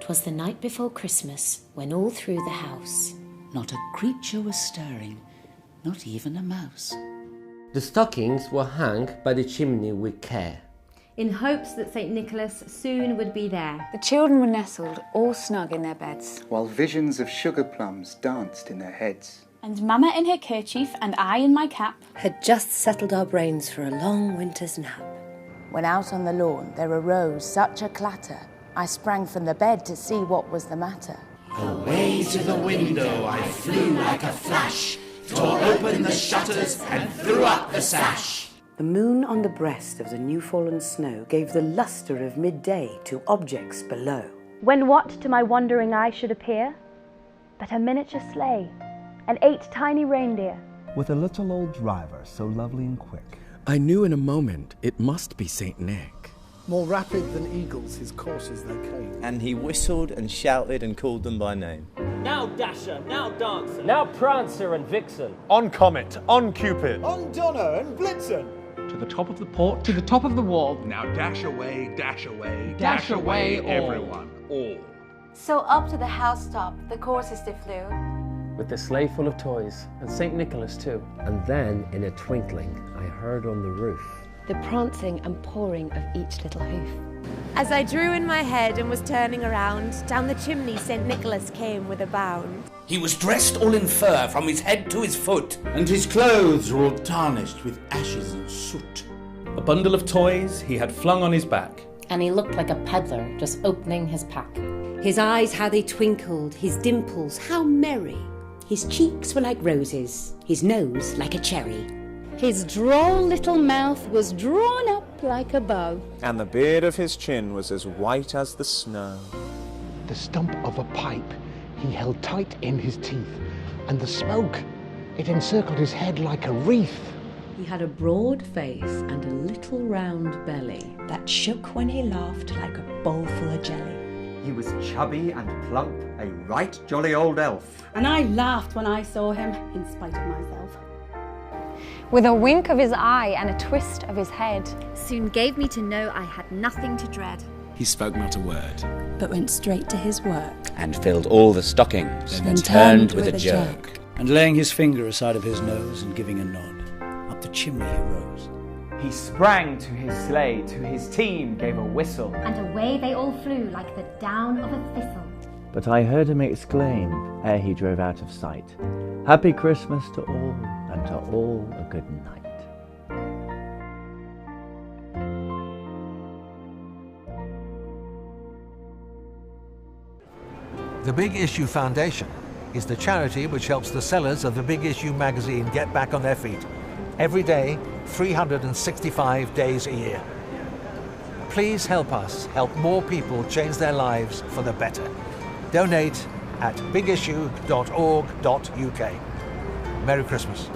'Twas the night before Christmas, when all through the house not a creature was stirring, not even a mouse. The stockings were hung by the chimney with care, in hopes that St. Nicholas soon would be there. The children were nestled all snug in their beds, while visions of sugar plums danced in their heads. And Mamma in her kerchief and I in my cap had just settled our brains for a long winter's nap. When out on the lawn there arose such a clatter, I sprang from the bed to see what was the matter. Away to the window I flew like a flash, tore open the shutters and threw up the sash. The moon on the breast of the new-fallen snow gave the lustre of midday to objects below. When what to my wondering eye should appear? But a miniature sleigh, and 8 tiny reindeer. With a little old driver so lovely and quick. I knew in a moment it must be St. Nick. More rapid than eagles his coursers they came. And he whistled and shouted and called them by name. Now Dasher, now Dancer, now Prancer and Vixen. On Comet, on Cupid, on Donner and Blitzen. To the top of the port, to the top of the wall. Now dash away, dash away, dash away all. Everyone, all. So up to the housetop the coursers they flew, with the sleigh full of toys, and St. Nicholas too. And then, in a twinkling, I heard on the roof the prancing and pawing of each little hoof. As I drew in my head and was turning around, down the chimney St. Nicholas came with a bound. He was dressed all in fur from his head to his foot, and his clothes were all tarnished with ashes and soot. A bundle of toys he had flung on his back, and he looked like a peddler just opening his pack. His eyes, how they twinkled, his dimples, how merry. His cheeks were like roses, his nose like a cherry. His droll little mouth was drawn up like a bow, and the beard of his chin was as white as the snow. The stump of a pipe he held tight in his teeth, and the smoke, it encircled his head like a wreath. He had a broad face and a little round belly that shook when he laughed like a bowl full of jelly. He was chubby and plump, a right jolly old elf. And I laughed when I saw him, in spite of myself. With a wink of his eye and a twist of his head, soon gave me to know I had nothing to dread. He spoke not a word, but went straight to his work, and filled all the stockings, then turned with a jerk. And laying his finger aside of his nose and giving a nod, up the chimney he rose. He sprang to his sleigh, to his team gave a whistle, and away they all flew like the down of a thistle. But I heard him exclaim, ere he drove out of sight, "Happy Christmas to all, and to all a good night." The Big Issue Foundation is the charity which helps the sellers of the Big Issue magazine get back on their feet. Every day, 365 days a year. Please help us help more people change their lives for the better. Donate at bigissue.org.uk. Merry Christmas.